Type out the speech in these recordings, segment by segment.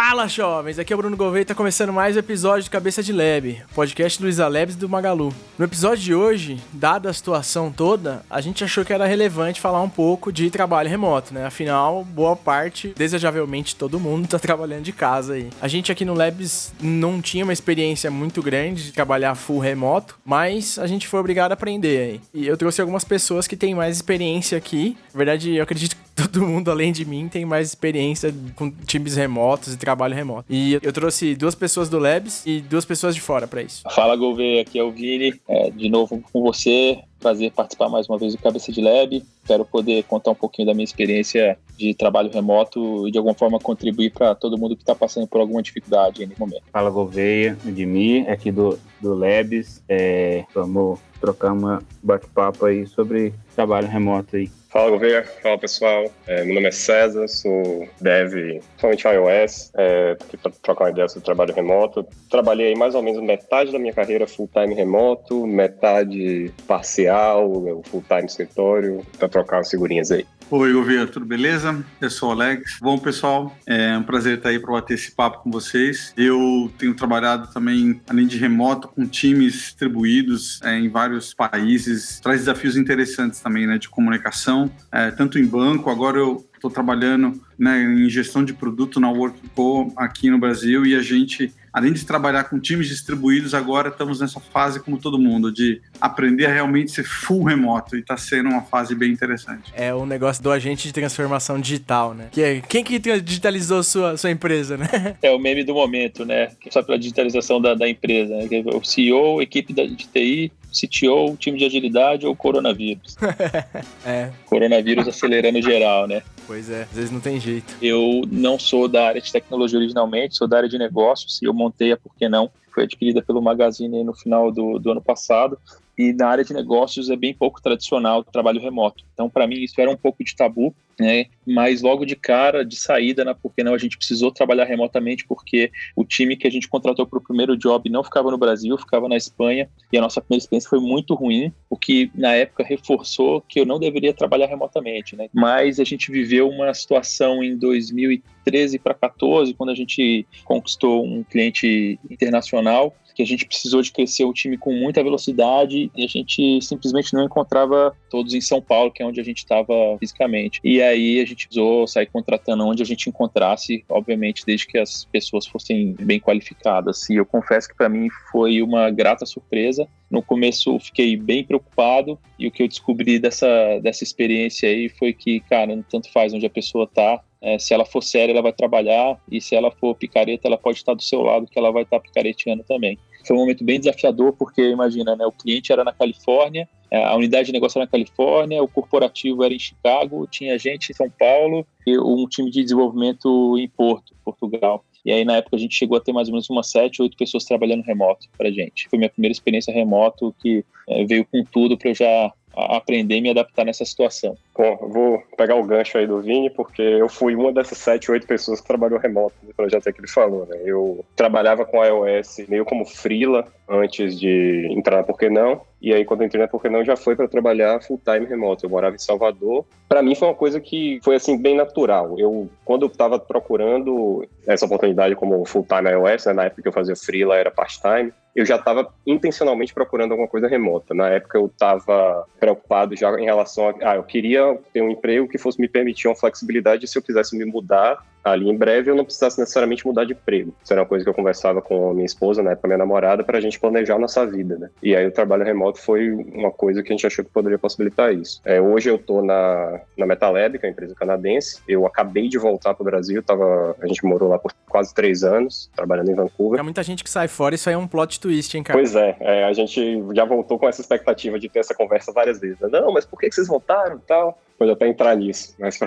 Fala, jovens! Aqui é o Bruno Gouveia e tá começando mais um episódio de Cabeça de Lab, podcast do Isa Labs e do Magalu. No episódio de hoje, dada a situação toda, a gente achou que era relevante falar um pouco de trabalho remoto, né? Afinal, boa parte, desejavelmente todo mundo tá trabalhando de casa aí. A gente aqui no Labs não tinha uma experiência muito grande de trabalhar full remoto, mas a gente foi obrigado a aprender aí. E eu trouxe algumas pessoas que têm mais experiência aqui. Na verdade, eu acredito que todo mundo, além de mim, tem mais experiência com times remotos e trabalho remoto. E eu trouxe 2 pessoas do Labs e 2 pessoas de fora pra isso. Fala, Gouveia, aqui é o Vini, de novo com você. Prazer participar mais uma vez do Cabeça de Lab. Quero poder contar um pouquinho da minha experiência de trabalho remoto e de alguma forma contribuir para todo mundo que está passando por alguma dificuldade nesse momento. Fala, Gouveia, Edmir, aqui do Labs. Vamos trocar uma bate-papo aí sobre trabalho remoto aí. Fala, Gouveia. Fala, pessoal. Meu nome é César, sou dev, somente iOS, tô aqui para trocar uma ideia sobre trabalho remoto. Trabalhei mais ou menos metade da minha carreira full-time remoto, metade parcial, full-time escritório, para trocar umas figurinhas aí. Oi, Gouveia, tudo beleza? Eu sou o Alex. Bom, pessoal, é um prazer estar aí para bater esse papo com vocês. Eu tenho trabalhado também, além de remoto, com times distribuídos em vários países. Traz desafios interessantes também, né, de comunicação, tanto em banco. Agora eu estou trabalhando, né, em gestão de produto na Workco aqui no Brasil, e a gente, além de trabalhar com times distribuídos, agora estamos nessa fase, como todo mundo, de aprender a realmente ser full remoto, e está sendo uma fase bem interessante. É o negócio do agente de transformação digital, né? Quem que digitalizou sua empresa, né? É o meme do momento, né? Só pela digitalização da empresa, né? O CEO, equipe de TI, CTO, time de agilidade ou coronavírus. Coronavírus acelerando geral, né? Pois é, às vezes não tem jeito. Eu não sou da área de tecnologia originalmente, sou da área de negócios, e eu montei a Por Que Não. Foi adquirida pelo Magazine no final do ano passado. E na área de negócios é bem pouco tradicional o trabalho remoto. Então, para mim, isso era um pouco de tabu, né? Mas logo de cara, de saída, na Por Que Não, a gente precisou trabalhar remotamente porque o time que a gente contratou para o primeiro job não ficava no Brasil, ficava na Espanha, e a nossa primeira experiência foi muito ruim, o que na época reforçou que eu não deveria trabalhar remotamente, né? Mas a gente viveu uma situação em 2013 para 2014, quando a gente conquistou um cliente internacional, que a gente precisou de crescer o time com muita velocidade e a gente simplesmente não encontrava todos em São Paulo, que é onde a gente estava fisicamente. E aí a gente precisou sair contratando onde a gente encontrasse, obviamente, desde que as pessoas fossem bem qualificadas. E eu confesso que para mim foi uma grata surpresa. No começo fiquei bem preocupado, e o que eu descobri dessa experiência aí foi que, cara, tanto faz onde a pessoa tá. Se ela for séria, ela vai trabalhar, e se ela for picareta, ela pode estar do seu lado, que ela vai estar picareteando também. Foi um momento bem desafiador, porque imagina, né, o cliente era na Califórnia, a unidade de negócio era na Califórnia, o corporativo era em Chicago, tinha gente em São Paulo e um time de desenvolvimento em Portugal. E aí, na época, a gente chegou a ter mais ou menos umas 7, 8 pessoas trabalhando remoto pra gente. Foi minha primeira experiência remoto, que veio com tudo para eu já aprender e me adaptar nessa situação. Bom, eu vou pegar o gancho aí do Vini, porque eu fui uma dessas 7, 8 pessoas que trabalhou remoto no projeto que ele falou, né? Eu trabalhava com iOS meio como freela antes de entrar na Por Que Não, e aí quando eu entrei na Por Que Não já foi para trabalhar full-time remoto. Eu morava em Salvador. Para mim foi uma coisa que foi assim bem natural. Quando eu estava procurando essa oportunidade como full-time iOS, né, na época que eu fazia freela era part-time, eu já estava intencionalmente procurando alguma coisa remota. Na época eu estava preocupado já em relação eu queria ter um emprego que fosse me permitir uma flexibilidade se eu quisesse me mudar ali em breve, eu não precisasse necessariamente mudar de emprego. Isso era uma coisa que eu conversava com a minha esposa, na época minha namorada, para a gente planejar a nossa vida, né? E aí o trabalho remoto foi uma coisa que a gente achou que poderia possibilitar isso. Hoje eu estou na MetaLab, que é uma empresa canadense. Eu acabei de voltar para o Brasil, a gente morou lá por quase 3 anos, trabalhando em Vancouver. Há muita gente que sai fora, isso aí é um plot twist, hein, cara? Pois a gente já voltou com essa expectativa de ter essa conversa várias vezes, né? Não, mas por que vocês voltaram e tal? Pode até entrar nisso, mas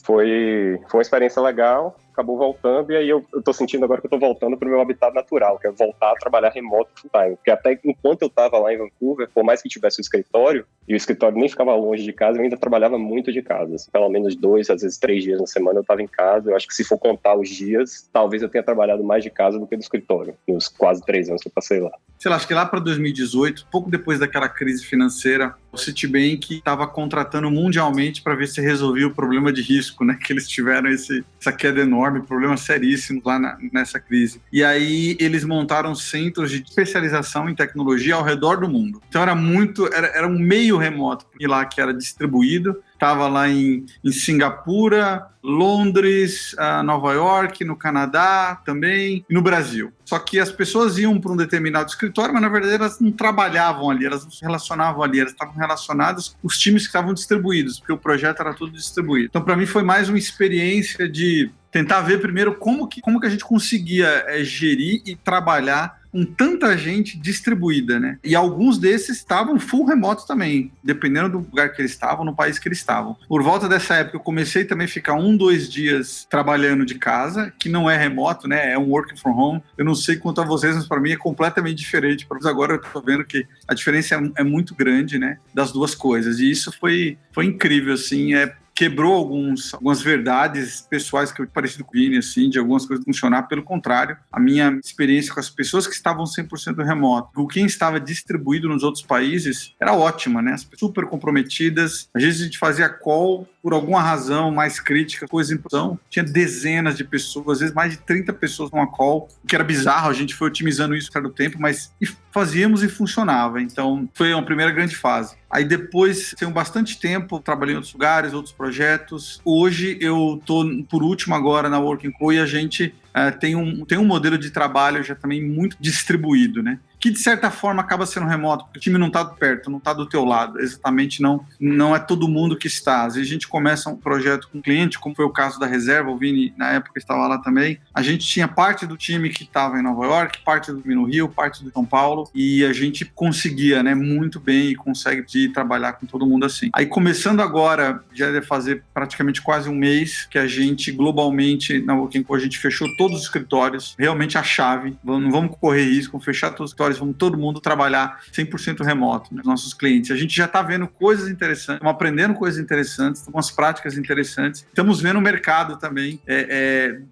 foi uma experiência legal. acabou voltando, e aí eu tô sentindo agora que eu tô voltando pro meu habitat natural, que é voltar a trabalhar remoto full time. Porque até enquanto eu tava lá em Vancouver, por mais que tivesse o escritório, e o escritório nem ficava longe de casa, eu ainda trabalhava muito de casa. Assim, pelo menos 2, às vezes 3 dias na semana eu tava em casa. Eu acho que se for contar os dias, talvez eu tenha trabalhado mais de casa do que do escritório, nos quase 3 anos que eu passei lá. Sei lá, acho que lá para 2018, pouco depois daquela crise financeira, o Citibank estava contratando mundialmente para ver se resolvia o problema de risco, né? Que eles tiveram essa queda enorme, problema seríssimo lá nessa crise. E aí eles montaram centros de especialização em tecnologia ao redor do mundo. Então era um meio remoto, porque lá que era distribuído. Estava lá em Singapura, Londres, Nova York, no Canadá também, e no Brasil. Só que as pessoas iam para um determinado escritório, mas na verdade elas não trabalhavam ali, elas não se relacionavam ali, elas estavam relacionadas com os times que estavam distribuídos, porque o projeto era todo distribuído. Então, para mim, foi mais uma experiência de tentar ver primeiro como que a gente conseguia gerir e trabalhar com tanta gente distribuída, né? E alguns desses estavam full remoto também, dependendo do lugar que eles estavam, no país que eles estavam. Por volta dessa época, eu comecei também a ficar 1-2 dias trabalhando de casa, que não é remoto, né? É um working from home. Eu não sei quanto a vocês, mas para mim é completamente diferente. Para agora eu tô vendo que a diferença é muito grande, né? Das duas coisas. E isso foi incrível, assim, quebrou algumas verdades pessoais que eu parecido com o Vini, assim, de algumas coisas funcionar. Pelo contrário, a minha experiência com as pessoas que estavam 100% remoto, com quem estava distribuído nos outros países, era ótima, né? As pessoas super comprometidas. Às vezes a gente fazia call por alguma razão mais crítica, coisa em produção. Tinha dezenas de pessoas, às vezes mais de 30 pessoas numa call, que era bizarro. A gente foi otimizando isso cada tempo, mas fazíamos e funcionava. Então, foi uma primeira grande fase. Aí depois, tenho bastante tempo, trabalhei em outros lugares, outros projetos. Hoje eu tô, por último agora, na Working Co, e a gente tem um modelo de trabalho já também muito distribuído, né? Que de certa forma acaba sendo remoto, porque o time não está perto, não está do teu lado, exatamente não é todo mundo que está. Às vezes a gente começa um projeto com um cliente, como foi o caso da Reserva, o Vini na época estava lá também, a gente tinha parte do time que estava em Nova York, parte do time no Rio, parte do São Paulo, e a gente conseguia, né, muito bem, e consegue trabalhar com todo mundo assim. Aí começando agora, já deve fazer praticamente quase um mês, que a gente globalmente, na Working Co, a gente fechou todos os escritórios, realmente a chave, não vamos correr risco, vamos fechar todos os escritórios, vamos todo mundo trabalhar 100% remoto, né, nossos clientes. A gente já está vendo coisas interessantes, estamos aprendendo coisas interessantes, umas práticas interessantes, estamos vendo o mercado também,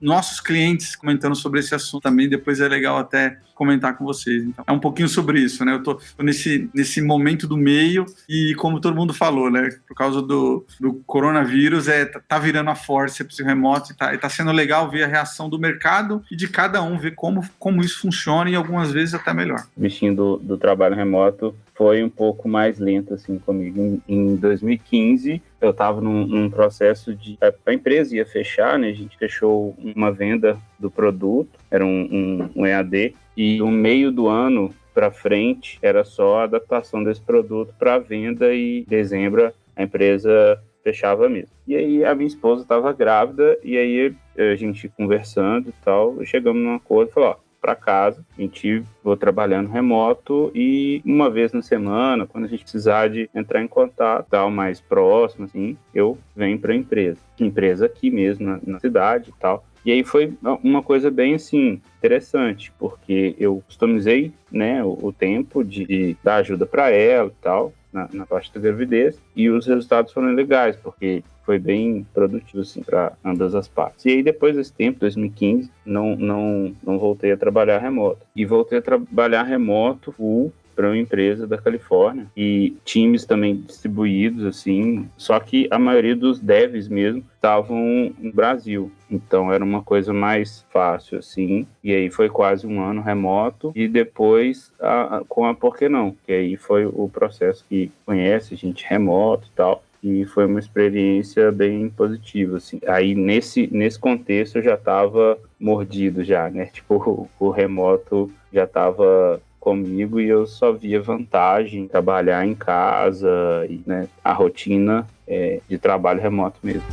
nossos clientes comentando sobre esse assunto também, depois é legal até comentar com vocês. Então, é um pouquinho sobre isso, né? Eu tô nesse momento do meio e, como todo mundo falou, né? Por causa do coronavírus, tá virando a força para o remoto e tá sendo legal ver a reação do mercado e de cada um, ver como isso funciona e algumas vezes até melhor. O bichinho do trabalho remoto foi um pouco mais lento, assim, comigo. Em 2015, eu estava num processo de... A empresa ia fechar, né? A gente fechou uma venda do produto, era um EAD, e no meio do ano para frente era só a adaptação desse produto para venda, e em dezembro a empresa fechava mesmo. E aí a minha esposa estava grávida, e aí a gente conversando e tal, chegamos num acordo e falou, para casa, a gente vou trabalhando remoto, e uma vez na semana, quando a gente precisar de entrar em contato, tal, mais próximo, assim, eu venho para a empresa aqui mesmo, na cidade e tal. E aí foi uma coisa bem, assim, interessante, porque eu customizei, né, o tempo de dar ajuda para ela e tal, na parte da gravidez, e os resultados foram legais, porque foi bem produtivo, assim, para ambas as partes. E aí, depois desse tempo, 2015, não voltei a trabalhar remoto. E voltei a trabalhar remoto para uma empresa da Califórnia, e times também distribuídos, assim, só que a maioria dos devs mesmo estavam no Brasil, então era uma coisa mais fácil, assim, e aí foi quase um ano remoto, e depois com a Por Que Não, que aí foi o processo que conhece a gente remoto e tal, e foi uma experiência bem positiva, assim. Aí nesse contexto eu já estava mordido já, né, tipo, o remoto já estava comigo, e eu só via vantagem em trabalhar em casa, e, né, a rotina de trabalho remoto mesmo.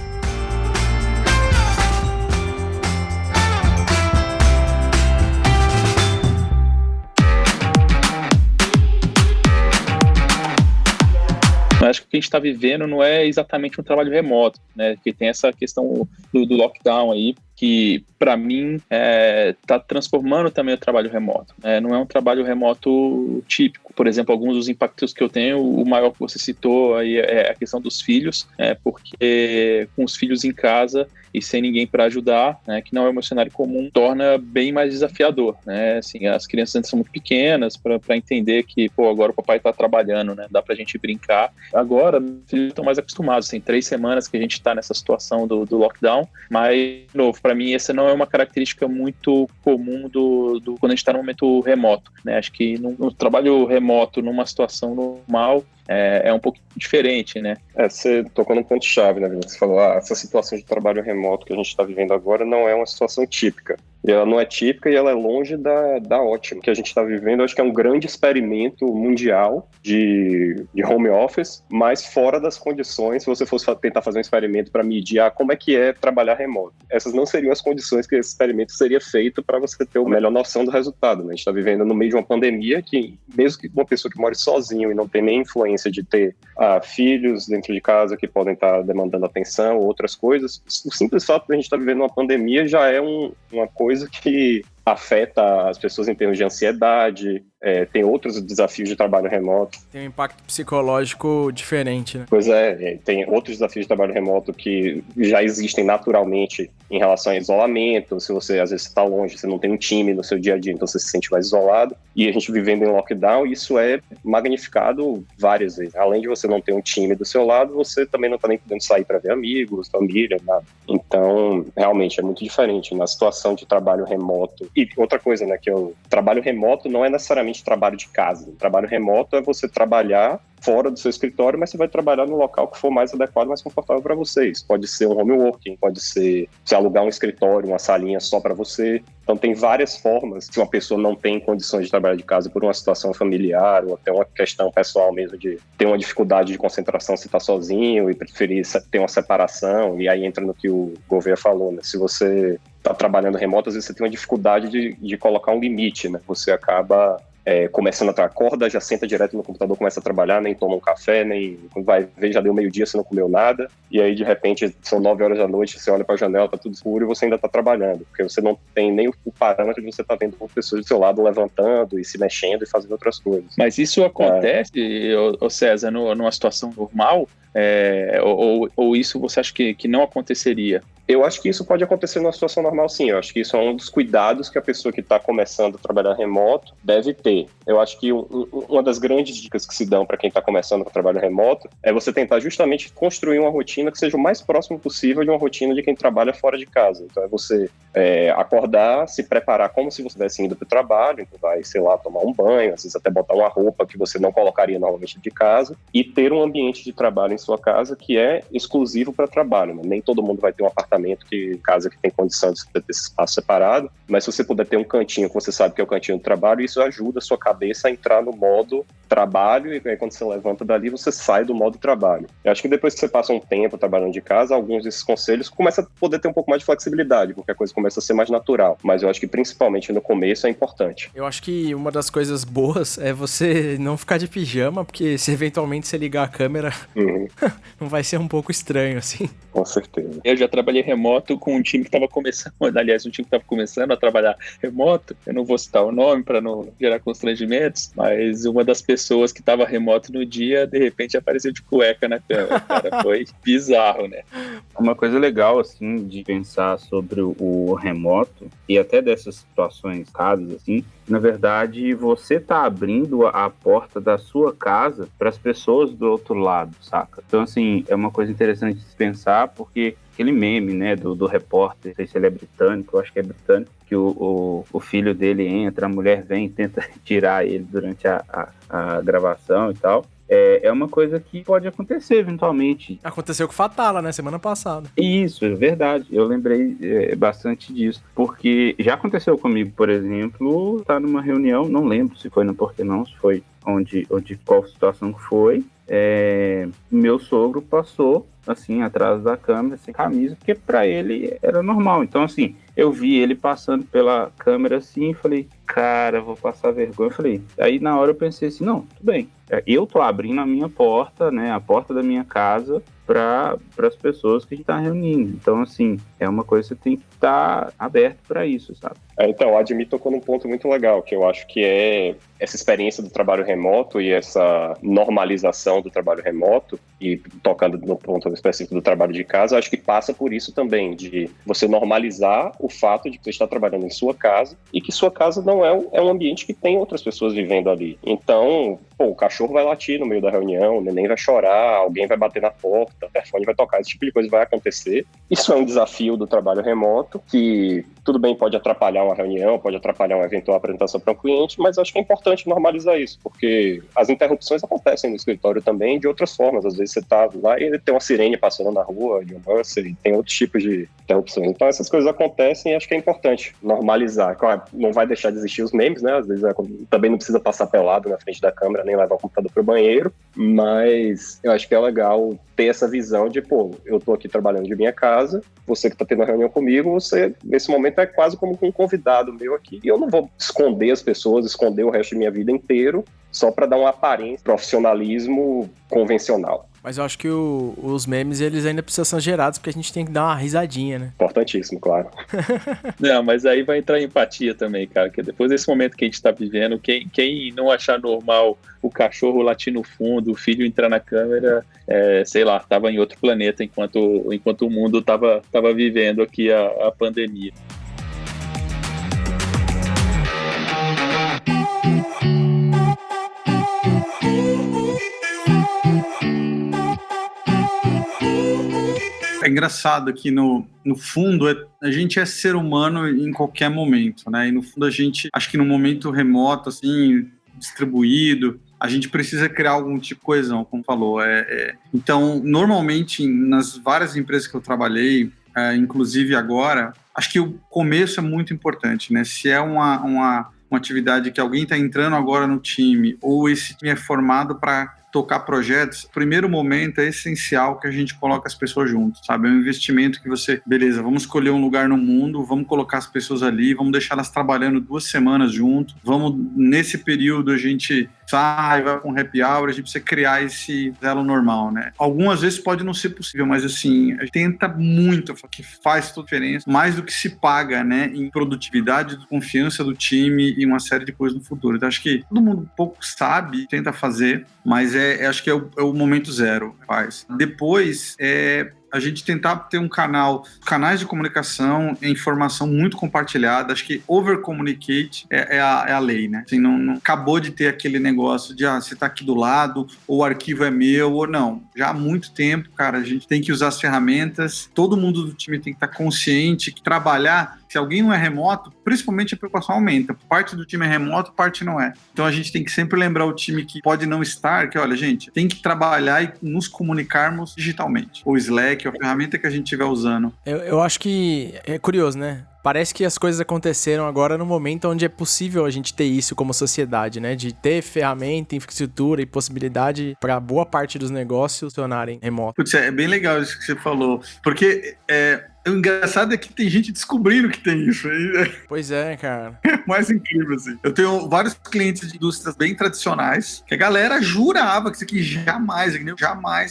Eu acho que o que a gente está vivendo não é exatamente um trabalho remoto, né? Porque tem essa questão do lockdown aí, que para mim está transformando também o trabalho remoto. Não é um trabalho remoto típico. Por exemplo, alguns dos impactos que eu tenho, o maior que você citou aí é a questão dos filhos, porque com os filhos em casa e sem ninguém para ajudar, né, que não é o meu cenário comum, torna bem mais desafiador, né? Assim, as crianças ainda são muito pequenas para entender que, pô, agora o papai está trabalhando, né? Dá pra gente brincar. Agora, meus filhos estão mais acostumados, tem 3 semanas que a gente está nessa situação do lockdown, mas, de novo, para mim essa não é uma característica muito comum do quando a gente está no momento remoto, né? Acho que no trabalho remoto, numa situação normal, é um pouco diferente, né? Você tocou num ponto-chave, né, Vinícius? Você falou, essa situação de trabalho remoto que a gente está vivendo agora não é uma situação típica. E ela não é típica e ela é longe da ótima. O que a gente está vivendo, eu acho que é um grande experimento mundial de home office, mas fora das condições, se você fosse tentar fazer um experimento para medir como é que é trabalhar remoto. Essas não seriam as condições que esse experimento seria feito para você ter a melhor noção do resultado, né? A gente está vivendo no meio de uma pandemia que, mesmo que uma pessoa que more sozinho e não tem nem influência de ter filhos dentro de casa que podem estar demandando atenção ou outras coisas, o simples fato de a gente estar vivendo uma pandemia já é uma coisa que afeta as pessoas em termos de ansiedade, tem outros desafios de trabalho remoto. Tem um impacto psicológico diferente, né? Pois tem outros desafios de trabalho remoto que já existem naturalmente em relação a isolamento. Se você, às vezes, está longe, você não tem um time no seu dia a dia, então você se sente mais isolado. E a gente vivendo em lockdown, isso é magnificado várias vezes. Além de você não ter um time do seu lado, você também não está nem podendo sair para ver amigos, família, nada. Então, realmente, é muito diferente na situação de trabalho remoto. E outra coisa, né, que o trabalho remoto não é necessariamente trabalho de casa. O trabalho remoto é você trabalhar fora do seu escritório, mas você vai trabalhar no local que for mais adequado, mais confortável para vocês. Pode ser um home working, pode ser você alugar um escritório, uma salinha só para você. Então tem várias formas. Se uma pessoa não tem condições de trabalhar de casa por uma situação familiar ou até uma questão pessoal mesmo de ter uma dificuldade de concentração se está sozinho e preferir ter uma separação, e aí entra no que o Gouveia falou, né? Se você está trabalhando remoto, às vezes você tem uma dificuldade de colocar um limite, né? Você acaba começando a acorda, já senta direto no computador, começa a trabalhar, nem toma um café, nem vai ver, já deu meio-dia, você não comeu nada, e aí de repente são 9 horas da noite, você olha para a janela, tá tudo escuro e você ainda tá trabalhando, porque você não tem nem o parâmetro de você tá vendo pessoas do seu lado levantando e se mexendo e fazendo outras coisas. Mas isso acontece, César, numa situação normal, ou isso você acha que não aconteceria? Eu acho que isso pode acontecer numa situação normal, sim. Eu acho que isso é um dos cuidados que a pessoa que está começando a trabalhar remoto deve ter. Eu acho que uma das grandes dicas que se dão para quem está começando a trabalhar remoto é você tentar justamente construir uma rotina que seja o mais próximo possível de uma rotina de quem trabalha fora de casa. Então é você acordar, se preparar como se você estivesse indo para o trabalho, então vai, sei lá, tomar um banho, às vezes até botar uma roupa que você não colocaria normalmente de casa, e ter um ambiente de trabalho em sua casa que é exclusivo para trabalho, né? Nem todo mundo vai ter um apartamento casa que tem condição de ter esse espaço separado, mas se você puder ter um cantinho que você sabe que é o cantinho do trabalho, isso ajuda a sua cabeça a entrar no modo trabalho, e aí quando você levanta dali, você sai do modo trabalho. Eu acho que depois que você passa um tempo trabalhando de casa, alguns desses conselhos começam a poder ter um pouco mais de flexibilidade, porque a coisa começa a ser mais natural, mas eu acho que principalmente no começo é importante. Eu acho que uma das coisas boas é você não ficar de pijama, porque se eventualmente você ligar a câmera, não vai ser um pouco estranho, assim. Com certeza. Eu já trabalhei remoto com um time que estava começando, aliás, um time que estava começando a trabalhar remoto. Eu não vou citar o nome para não gerar constrangimentos, mas uma das pessoas que estava remoto no dia, de repente apareceu de cueca na cama. Cara, foi bizarro, né? Uma coisa legal, assim, de pensar sobre o remoto e até dessas situações casos, assim, na verdade, você tá abrindo a porta da sua casa para as pessoas do outro lado, saca? Então, assim, é uma coisa interessante de se pensar, porque aquele meme, né, do repórter, não sei se ele é britânico, eu acho que é britânico, que o filho dele entra, a mulher vem e tenta tirar ele durante a gravação e tal. É uma coisa que pode acontecer eventualmente. Aconteceu com o Fatala, né? Semana passada. Isso, é verdade. Eu lembrei bastante disso. Porque já aconteceu comigo, por exemplo, estar numa reunião, não lembro se foi no Porquê Não, se foi qual situação que foi. Meu sogro passou, assim, atrás da câmera, sem camisa, porque pra ele era normal. Então, assim, eu vi ele passando pela câmera assim e falei, cara, vou passar vergonha. Aí na hora eu pensei assim, não, tudo bem. eu tô abrindo a minha porta, né, a porta da minha casa para as pessoas que a gente está reunindo. Então, assim, é uma coisa que você tem que estar aberto para isso, sabe? Então, o Admir tocou num ponto muito legal, que eu acho que é essa experiência do trabalho remoto e essa normalização do trabalho remoto, e tocando no ponto específico do trabalho de casa, eu acho que passa por isso também, de você normalizar o fato de que você está trabalhando em sua casa e que sua casa não é um ambiente que tem outras pessoas vivendo ali. Então, o cachorro vai latir no meio da reunião, o neném vai chorar, alguém vai bater na porta, o telefone vai tocar, esse tipo de coisa vai acontecer. Isso é um desafio do trabalho remoto, que tudo bem, pode atrapalhar uma reunião, pode atrapalhar uma eventual apresentação para um cliente, mas acho que é importante normalizar isso, porque as interrupções acontecem no escritório também de outras formas. Às vezes você está lá e tem uma sirene passando na rua, de ambulância, e tem outros tipos de interrupções. Então essas coisas acontecem e acho que é importante normalizar. Claro, não vai deixar de existir os memes, né? Às vezes também não precisa passar pelado na frente da câmera, nem levar o computador para o banheiro, mas eu acho que é legal ter essa visão de, eu tô aqui trabalhando de minha casa, você que tá tendo uma reunião comigo, você, nesse momento, é quase como um convidado meu aqui, e eu não vou esconder as pessoas, esconder o resto da minha vida inteiro, só para dar uma aparência de profissionalismo convencional. Mas eu acho que os memes, eles ainda precisam ser gerados, porque a gente tem que dar uma risadinha, né? Importantíssimo, claro. Não, mas aí vai entrar empatia também, cara, que depois desse momento que a gente tá vivendo, quem não achar normal o cachorro latir no fundo, o filho entrar na câmera, sei lá, tava em outro planeta enquanto o mundo tava vivendo aqui a pandemia. É engraçado que no fundo a gente é ser humano em qualquer momento, né? E no fundo acho que no momento remoto, assim, distribuído, a gente precisa criar algum tipo de coesão, como falou. Então, normalmente, nas várias empresas que eu trabalhei, inclusive agora, acho que o começo é muito importante, né? Se é uma atividade que alguém está entrando agora no time, ou esse time é formado para tocar projetos, o primeiro momento é essencial que a gente coloque as pessoas juntas, sabe? É um investimento que beleza, vamos escolher um lugar no mundo, vamos colocar as pessoas ali, vamos deixar elas trabalhando 2 semanas juntos, nesse período a gente sai, vai com happy hour, a gente precisa criar esse elo normal, né? Algumas vezes pode não ser possível, mas assim, a gente tenta muito, que faz toda a diferença, mais do que se paga, né? Em produtividade, confiança do time e uma série de coisas no futuro. Então acho que todo mundo um pouco sabe, tenta fazer, mas acho que é o momento zero, faz. Depois, a gente tentar ter canais de comunicação e informação muito compartilhada. Acho que over-communicate é a lei, né? Assim, não acabou de ter aquele negócio de você tá aqui do lado, ou o arquivo é meu, ou não. Já há muito tempo, cara, a gente tem que usar as ferramentas, todo mundo do time tem que estar consciente que trabalhar, se alguém não é remoto, principalmente a preocupação aumenta. Parte do time é remoto, parte não é. Então a gente tem que sempre lembrar o time que pode não estar, que olha, gente, tem que trabalhar e nos comunicarmos digitalmente. O Slack, a ferramenta que a gente estiver usando. Eu acho que é curioso, né? Parece que as coisas aconteceram agora no momento onde é possível a gente ter isso como sociedade, né? De ter ferramenta, infraestrutura e possibilidade para boa parte dos negócios funcionarem remoto. Putz, é bem legal isso que você falou, porque o engraçado é que tem gente descobrindo que tem isso. Pois é, cara. É mais incrível, assim. Eu tenho vários clientes de indústrias bem tradicionais que a galera jurava que isso aqui jamais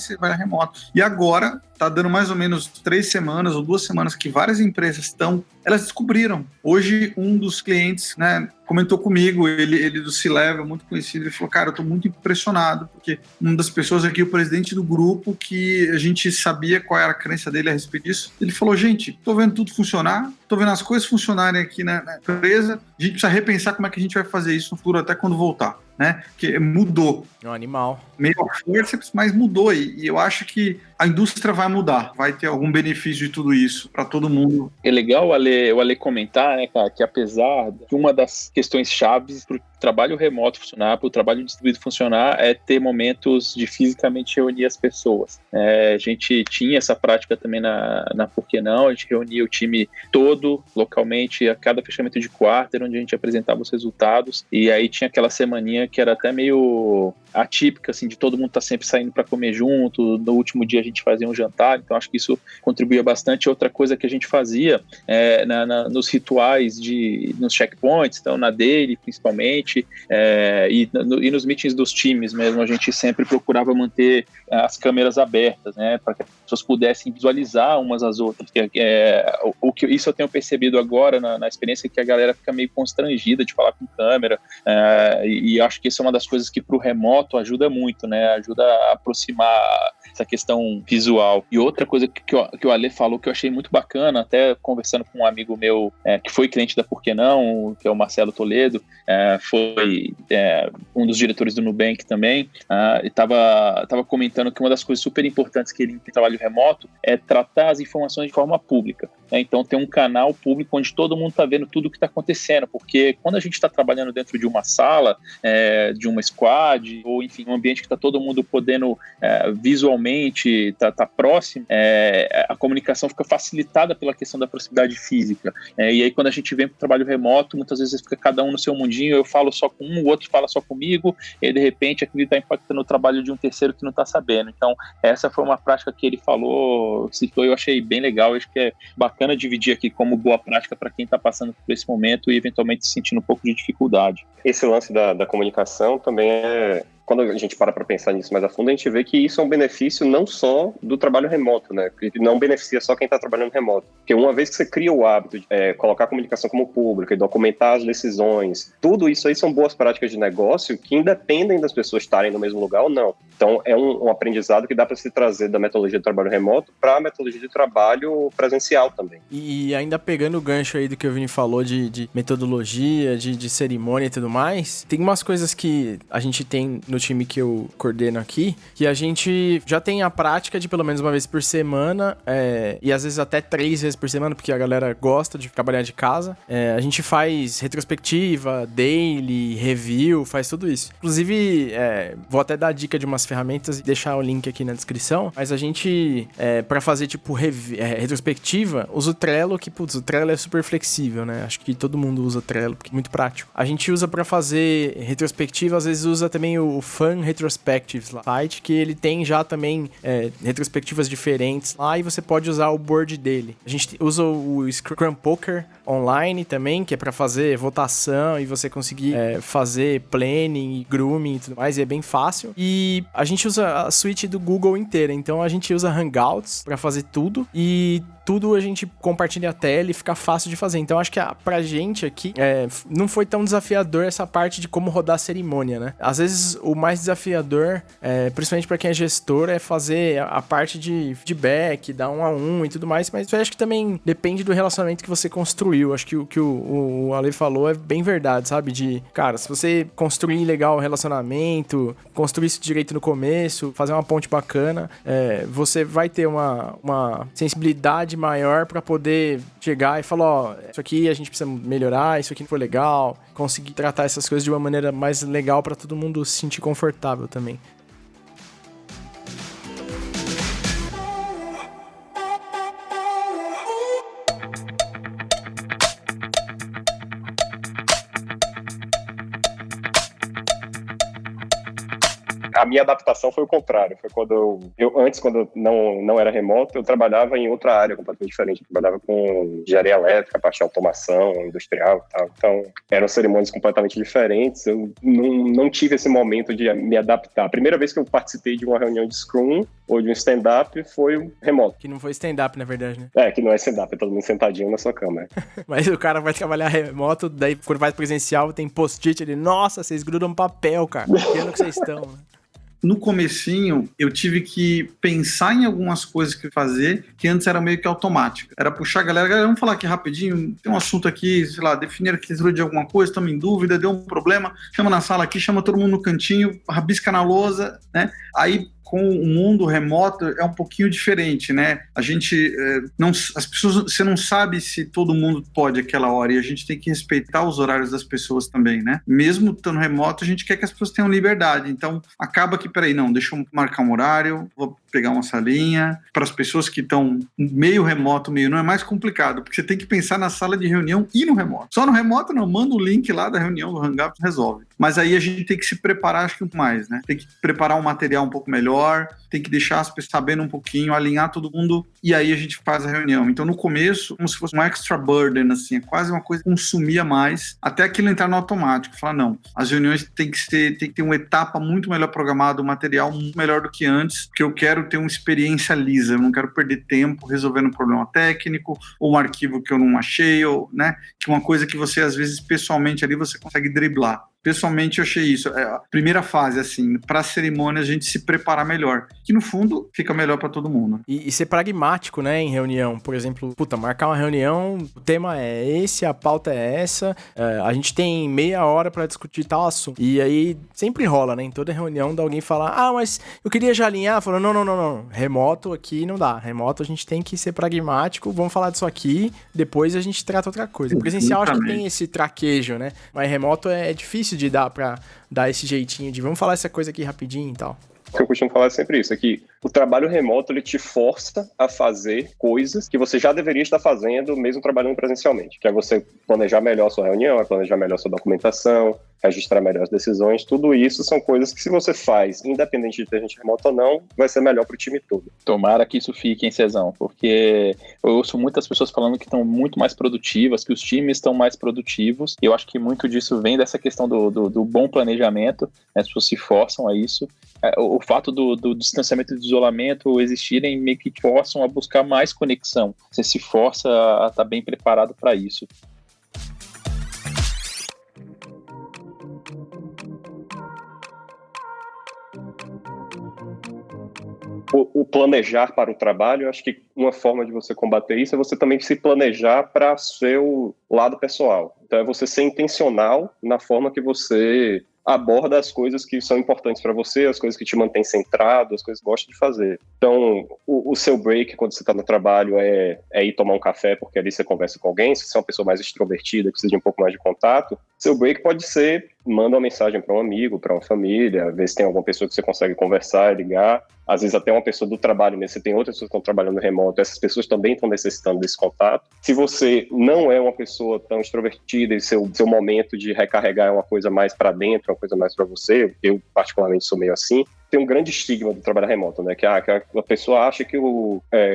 você vai remoto. E agora tá dando mais ou menos 3 semanas ou 2 semanas que várias empresas elas descobriram. Hoje, um dos clientes, né, comentou comigo, ele do C-Level, muito conhecido, ele falou, cara, eu tô muito impressionado, porque uma das pessoas aqui, o presidente do grupo, que a gente sabia qual era a crença dele a respeito disso, ele falou, gente, tô vendo tudo funcionar, tô vendo as coisas funcionarem aqui na empresa, a gente precisa repensar como é que a gente vai fazer isso no futuro, até quando voltar, né? Porque mudou. É um animal. Meio a força, mas mudou, e eu acho que a indústria vai mudar, vai ter algum benefício de tudo isso para todo mundo. É legal o Ale comentar, né, cara, que apesar de uma das questões chaves para o trabalho remoto funcionar, para o trabalho distribuído funcionar, é ter momentos de fisicamente reunir as pessoas. A gente tinha essa prática também na Por Que Não, a gente reunia o time todo localmente a cada fechamento de quarter, onde a gente apresentava os resultados, e aí tinha aquela semaninha que era até meio atípica, assim, de todo mundo estar sempre saindo para comer junto, no último dia a gente fazia um jantar, então acho que isso contribuía bastante. Outra coisa que a gente fazia nos rituais, nos checkpoints, então na daily principalmente, e nos meetings dos times mesmo, a gente sempre procurava manter as câmeras abertas, né, para que as pessoas pudessem visualizar umas às outras. Isso eu tenho percebido agora na experiência, que a galera fica meio constrangida de falar com câmera, e acho que isso é uma das coisas que para o remoto ajuda muito, né, ajuda a aproximar essa questão visual. E outra coisa que o Ale falou que eu achei muito bacana, até conversando com um amigo meu que foi cliente da Por Que Não, que é o Marcelo Toledo, foi um dos diretores do Nubank também, e estava comentando que uma das coisas super importantes que ele tem trabalho remoto é tratar as informações de forma pública, né? Então tem um canal público onde todo mundo está vendo tudo o que está acontecendo, porque quando a gente está trabalhando dentro de uma sala, de uma squad, ou enfim, um ambiente que está todo mundo podendo visualmente tá próximo, a comunicação fica facilitada pela questão da proximidade física, e aí quando a gente vem para o trabalho remoto, muitas vezes fica cada um no seu mundinho, eu falo só com um, o outro fala só comigo, e de repente aquilo está impactando o trabalho de um terceiro que não está sabendo. Então essa foi uma prática que ele falou, citou, eu achei bem legal, acho que é bacana dividir aqui como boa prática para quem está passando por esse momento e eventualmente sentindo um pouco de dificuldade. Esse lance da comunicação também quando a gente para pensar nisso mais a fundo, a gente vê que isso é um benefício não só do trabalho remoto, né? Que não beneficia só quem está trabalhando remoto. Porque uma vez que você cria o hábito de colocar a comunicação como pública e documentar as decisões, tudo isso aí são boas práticas de negócio que independem das pessoas estarem no mesmo lugar ou não. Então, é um aprendizado que dá para se trazer da metodologia de trabalho remoto para a metodologia de trabalho presencial também. E ainda pegando o gancho aí do que o Vini falou de metodologia, de cerimônia e tudo mais, tem umas coisas que a gente tem no time que eu coordeno aqui, que a gente já tem a prática de pelo menos uma vez por semana, e às vezes até 3 vezes por semana, porque a galera gosta de trabalhar de casa. A gente faz retrospectiva, daily, review, faz tudo isso. Inclusive, vou até dar a dica de umas ferramentas e deixar o link aqui na descrição, mas a gente, pra fazer tipo retrospectiva, usa o Trello, que putz, o Trello é super flexível, né? Acho que todo mundo usa o Trello, porque é muito prático. A gente usa pra fazer retrospectiva, às vezes usa também o Fun Retrospectives lá, site, que ele tem já também retrospectivas diferentes lá, e você pode usar o board dele. A gente usa o Scrum Poker online também, que é pra fazer votação e você conseguir fazer planning e grooming e tudo mais, e é bem fácil. E a gente usa a suite do Google inteira, então a gente usa Hangouts pra fazer tudo, e tudo a gente compartilha a tela e fica fácil de fazer. Então acho que pra gente aqui não foi tão desafiador essa parte de como rodar a cerimônia, né? Às vezes o mais desafiador, principalmente pra quem é gestor, é fazer a parte de feedback, dar 1 a 1 e tudo mais, mas eu acho que também depende do relacionamento que você construiu. Acho que o que o Ale falou é bem verdade, sabe? Cara, se você construir legal o relacionamento, construir isso direito no começo, fazer uma ponte bacana, você vai ter uma sensibilidade maior pra poder chegar e falar, ó, isso aqui a gente precisa melhorar, isso aqui não foi legal, conseguir tratar essas coisas de uma maneira mais legal pra todo mundo se sentir confortável também. A minha adaptação foi o contrário. Foi quando antes, quando não era remoto, eu trabalhava em outra área completamente diferente. Eu trabalhava com engenharia elétrica, parte de automação industrial e tal. Então, eram cerimônias completamente diferentes. Eu não tive esse momento de me adaptar. A primeira vez que eu participei de uma reunião de Scrum ou de um stand-up foi remoto. Que não foi stand-up, na verdade, né? Que não é stand-up, é todo mundo sentadinho na sua cama. Mas o cara vai trabalhar remoto, daí quando vai presencial tem post-it, ele, nossa, vocês grudam papel, cara. Que ano que vocês estão, né? No comecinho, eu tive que pensar em algumas coisas que fazer, que antes era meio que automático. Era puxar a galera, vamos falar aqui rapidinho, tem um assunto aqui, sei lá, definir a arquitetura de alguma coisa, estamos em dúvida, deu um problema, chama na sala aqui, chama todo mundo no cantinho, rabisca na lousa, né? Aí, com o mundo remoto é um pouquinho diferente, né? A gente as pessoas, você não sabe se todo mundo pode aquela hora, e a gente tem que respeitar os horários das pessoas também, né? Mesmo estando remoto, a gente quer que as pessoas tenham liberdade. Então, acaba que, peraí, não, deixa eu marcar um horário, vou pegar uma salinha. Para as pessoas que estão meio remoto, meio não, é mais complicado, porque você tem que pensar na sala de reunião e no remoto. Só no remoto não, manda o link lá da reunião do Hangout, resolve. Mas aí a gente tem que se preparar, acho que mais, né? Tem que preparar um material um pouco melhor, tem que deixar as pessoas sabendo um pouquinho, alinhar todo mundo, e aí a gente faz a reunião. Então, no começo, como se fosse um extra burden, assim, é quase uma coisa que consumia mais, até aquilo entrar no automático. Falar, não, as reuniões tem que ter uma etapa muito melhor programada, um material muito melhor do que antes, porque eu quero ter uma experiência lisa, eu não quero perder tempo resolvendo um problema técnico, ou um arquivo que eu não achei, ou, né, que uma coisa que você, às vezes, pessoalmente ali, você consegue driblar. Pessoalmente, eu achei isso. A primeira fase, assim, para a cerimônia, a gente se preparar melhor. Que, no fundo, fica melhor para todo mundo. E ser pragmático, né, em reunião. Por exemplo, marcar uma reunião, o tema é esse, a pauta é essa, a gente tem meia hora para discutir tal assunto. E aí, sempre rola, né, em toda reunião, de alguém falar, mas eu queria já alinhar. Falando, não. Remoto aqui não dá. Remoto a gente tem que ser pragmático, vamos falar disso aqui, depois a gente trata outra coisa. Presencial, acho que tem esse traquejo, né, mas remoto é difícil de dar pra dar esse jeitinho de vamos falar essa coisa aqui rapidinho e tal. O que eu costumo falar é sempre isso, é que o trabalho remoto ele te força a fazer coisas que você já deveria estar fazendo mesmo trabalhando presencialmente, que é você planejar melhor a sua reunião, é planejar melhor a sua documentação, registrar melhor as decisões, tudo isso são coisas que se você faz, independente de ter gente remota ou não, vai ser melhor para o time todo. Tomara que isso fique em Cezão, porque eu ouço muitas pessoas falando que estão muito mais produtivas, que os times estão mais produtivos, e eu acho que muito disso vem dessa questão do bom planejamento, né? As pessoas se forçam a isso. O fato do distanciamento e do isolamento existirem meio que forçam a buscar mais conexão. Você se força a estar bem preparado para isso. O planejar para o trabalho, eu acho que uma forma de você combater isso é você também se planejar para seu lado pessoal. Então é você ser intencional na forma que você aborda as coisas que são importantes para você, as coisas que te mantêm centrado, as coisas que gosta de fazer. Então, o seu break, quando você está no trabalho, é ir tomar um café, porque ali você conversa com alguém. Se você é uma pessoa mais extrovertida, que precisa de um pouco mais de contato, seu break pode ser, manda uma mensagem para um amigo, para uma família, ver se tem alguma pessoa que você consegue conversar, ligar. Às vezes até uma pessoa do trabalho, mas você tem outras pessoas que estão trabalhando remoto, essas pessoas também estão necessitando desse contato. Se você não é uma pessoa tão extrovertida e seu momento de recarregar é uma coisa mais para dentro, uma coisa mais para você, eu particularmente sou meio assim, tem um grande estigma do trabalho remoto, né? Que a pessoa acha que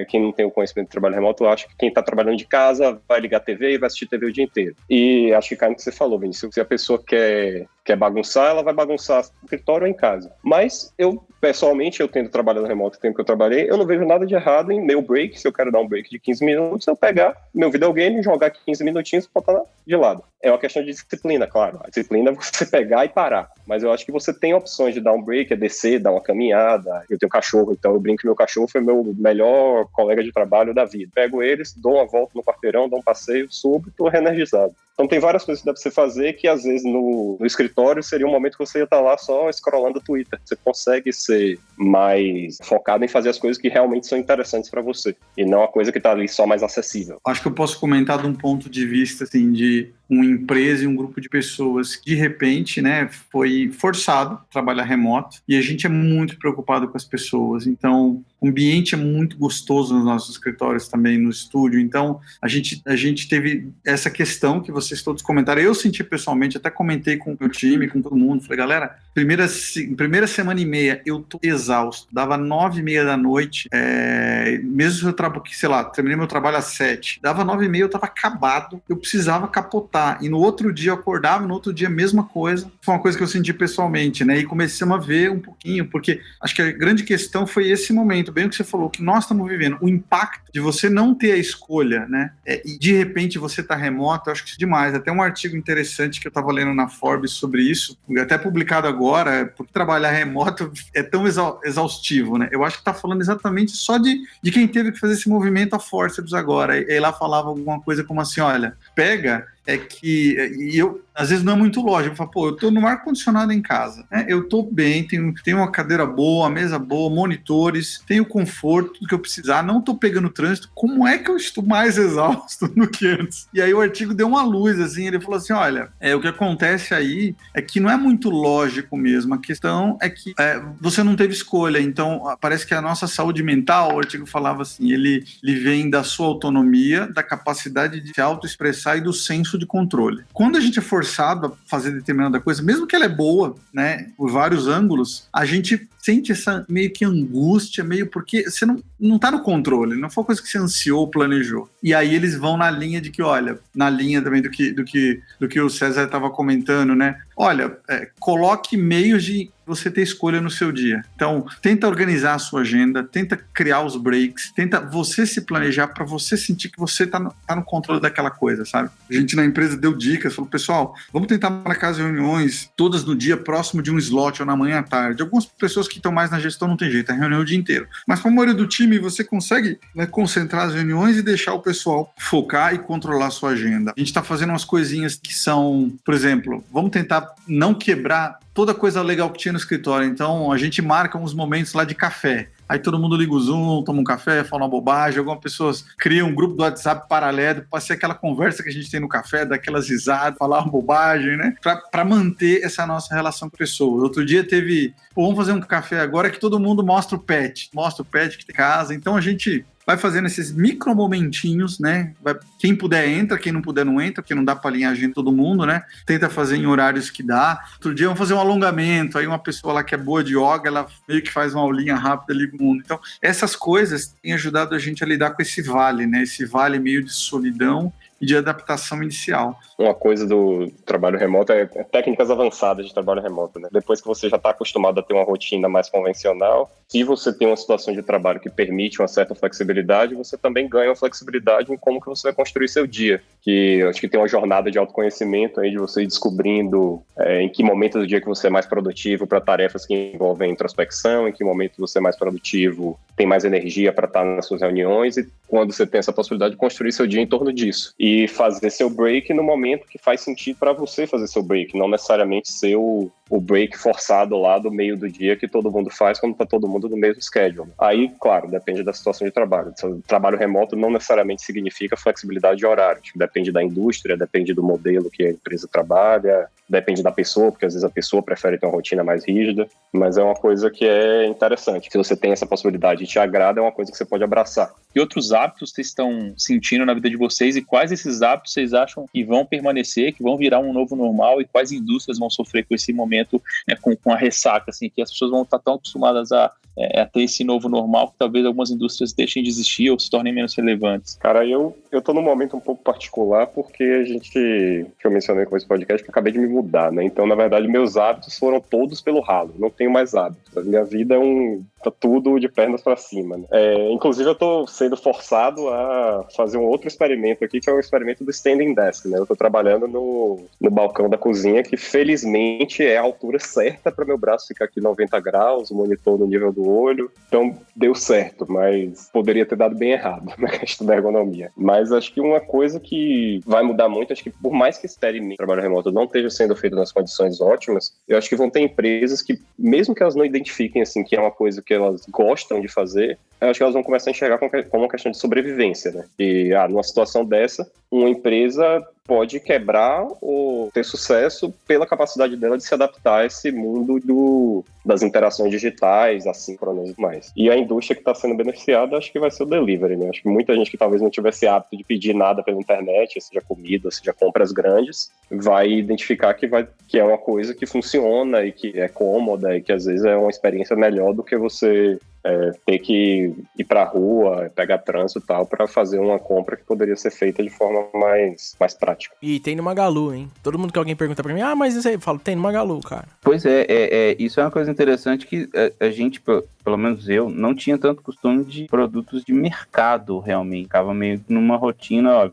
quem não tem o conhecimento do trabalho remoto acha que quem está trabalhando de casa vai ligar a TV e vai assistir TV o dia inteiro. E acho que cai no que você falou, Vinícius. Se a pessoa quer bagunçar, ela vai bagunçar no escritório ou em casa. Mas pessoalmente, eu tendo trabalhado remoto o tempo que eu trabalhei, eu não vejo nada de errado em meu break. Se eu quero dar um break de 15 minutos, eu pegar meu videogame, jogar 15 minutinhos e botar de lado. É uma questão de disciplina, claro. A disciplina é você pegar e parar. Mas eu acho que você tem opções de dar um break, é descer, dar uma caminhada. Eu tenho cachorro, então eu brinco que meu cachorro foi meu melhor colega de trabalho da vida. Pego eles, dou uma volta no quarteirão, dou um passeio, subo e tô reenergizado. Então tem várias coisas que dá pra você fazer que às vezes no escritório seria um momento que você ia estar lá só scrollando o Twitter. Você consegue ser mais focado em fazer as coisas que realmente são interessantes para você e não a coisa que tá ali só mais acessível. Acho que eu posso comentar de um ponto de vista assim, de uma empresa e um grupo de pessoas que de repente, né, foi forçado a trabalhar remoto e a gente é muito preocupado com as pessoas. Então o ambiente é muito gostoso nos nossos escritórios também, no estúdio. Então a gente teve essa questão que vocês todos comentaram. Eu senti pessoalmente, até comentei com o meu time, com todo mundo. Falei, galera, primeira semana e meia eu tô exausto. Dava 9h30 da noite, mesmo se eu terminei meu trabalho às 7. Dava 9h30, eu tava acabado. Eu precisava capotar. E no outro dia eu acordava, no outro dia a mesma coisa. Foi uma coisa que eu senti pessoalmente, né? E comecei a ver um pouquinho, porque acho que a grande questão foi esse momento, bem o que você falou, que nós estamos vivendo. O impacto de você não ter a escolha, né? E de repente você tá remoto, eu acho que isso é demais. Até um artigo interessante que eu tava lendo na Forbes sobre isso, até publicado agora, porque trabalhar remoto é tão exaustivo, né? Eu acho que tá falando exatamente só de quem teve que fazer esse movimento a forceps agora. E lá falava alguma coisa como assim, olha, às vezes não é muito lógico. Eu falo, pô, eu tô no ar-condicionado em casa, né? Eu tô bem, tenho uma cadeira boa, uma mesa boa, monitores, tenho conforto do que eu precisar, não tô pegando trânsito, como é que eu estou mais exausto do que antes? E aí o artigo deu uma luz, assim, ele falou assim, olha, o que acontece aí é que não é muito lógico mesmo, a questão é que você não teve escolha, então parece que a nossa saúde mental, o artigo falava assim, ele vem da sua autonomia, da capacidade de se autoexpressar e do senso de controle. Quando a gente é forçado a fazer determinada coisa, mesmo que ela é boa, né, por vários ângulos, a gente sente essa meio que angústia, meio porque você não tá no controle, não foi uma coisa que você ansiou, planejou. E aí eles vão na linha de que, olha, na linha também do que o César estava comentando, né? Olha, coloque meios de você ter escolha no seu dia. Então, tenta organizar a sua agenda, tenta criar os breaks, tenta você se planejar para você sentir que você tá no controle daquela coisa, sabe? A gente na empresa deu dicas, falou, pessoal, vamos tentar marcar as reuniões todas no dia próximo de um slot ou na manhã à tarde. Algumas pessoas que estão mais na gestão não tem jeito, é reunião o dia inteiro. Mas para a maioria do time, você consegue, né, concentrar as reuniões e deixar o pessoal focar e controlar a sua agenda. A gente está fazendo umas coisinhas que são, por exemplo, vamos tentar não quebrar toda coisa legal que tinha no escritório. Então, a gente marca uns momentos lá de café. Aí todo mundo liga o Zoom, toma um café, fala uma bobagem. Algumas pessoas criam um grupo do WhatsApp paralelo para ser aquela conversa que a gente tem no café, daquelas risadas, falar uma bobagem, né? Para manter essa nossa relação com pessoas. Outro dia teve, vamos fazer um café agora que todo mundo mostra o pet que tem em casa. Então a gente vai fazendo esses micro momentinhos, né? Quem puder entra, quem não puder não entra, porque não dá para alinhar a agenda de todo mundo, né? Tenta fazer em horários que dá. Outro dia vamos fazer um alongamento, aí uma pessoa lá que é boa de yoga, ela meio que faz uma aulinha rápida ali com o mundo. Então, essas coisas têm ajudado a gente a lidar com esse vale, né? Esse vale meio de solidão e de adaptação inicial. Uma coisa do trabalho remoto é técnicas avançadas de trabalho remoto, né? Depois que você já está acostumado a ter uma rotina mais convencional, se você tem uma situação de trabalho que permite uma certa flexibilidade, você também ganha uma flexibilidade em como que você vai construir seu dia. Que eu acho que tem uma jornada de autoconhecimento aí, de você ir descobrindo em que momento do dia que você é mais produtivo para tarefas que envolvem introspecção, em que momento você é mais produtivo, tem mais energia para estar nas suas reuniões, e quando você tem essa possibilidade de construir seu dia em torno disso. E fazer seu break no momento que faz sentido para você fazer seu break, não necessariamente ser o break forçado lá do meio do dia que todo mundo faz quando está todo mundo no mesmo schedule. Aí, claro, depende da situação de trabalho. Trabalho remoto não necessariamente significa flexibilidade de horário. Depende da indústria, depende do modelo que a empresa trabalha, depende da pessoa, porque às vezes a pessoa prefere ter uma rotina mais rígida, mas é uma coisa que é interessante. Se você tem essa possibilidade e te agrada, é uma coisa que você pode abraçar. Que outros hábitos vocês estão sentindo na vida de vocês e quais esses hábitos vocês acham que vão permanecer, que vão virar um novo normal, e quais indústrias vão sofrer com esse momento, né, com a ressaca, assim, que as pessoas vão estar tão acostumadas a ter esse novo normal que talvez algumas indústrias deixem de existir ou se tornem menos relevantes? Cara, eu tô num momento um pouco particular porque que eu mencionei com esse podcast, que eu acabei de me mudar, né? Então, na verdade, meus hábitos foram todos pelo ralo. Não tenho mais hábitos. A minha vida tá tudo de pernas para cima, né? Inclusive, eu tô sendo forçado a fazer um outro experimento aqui, que é o experimento do standing desk, né? Eu tô trabalhando no balcão da cozinha, que felizmente é a altura certa para meu braço ficar aqui 90 graus, o monitor no nível do olho. Então, deu certo, mas poderia ter dado bem errado na questão da ergonomia. Mas acho que uma coisa que vai mudar muito, acho que por mais que esse trabalho remoto não esteja sendo feito nas condições ótimas, eu acho que vão ter empresas que, mesmo que elas não identifiquem assim que é uma coisa que elas gostam de fazer, eu acho que elas vão começar a enxergar como uma questão de sobrevivência, né? E numa situação dessa, uma empresa pode quebrar ou ter sucesso pela capacidade dela de se adaptar a esse mundo das interações digitais, assíncronas e mais. E a indústria que está sendo beneficiada, acho que vai ser o delivery, né? Acho que muita gente que talvez não tivesse hábito de pedir nada pela internet, seja comida, seja compras grandes, vai identificar que é uma coisa que funciona e que é cômoda e que às vezes é uma experiência melhor do que você ter que ir para a rua, pegar trânsito e tal, para fazer uma compra que poderia ser feita de forma mais prática. E tem no Magalu, hein? Todo mundo que alguém pergunta pra mim, mas isso aí, eu falo, tem no Magalu, cara. Pois isso é uma coisa interessante que a gente, pelo menos eu, não tinha tanto costume de produtos de mercado, realmente. Ficava meio numa rotina, ó,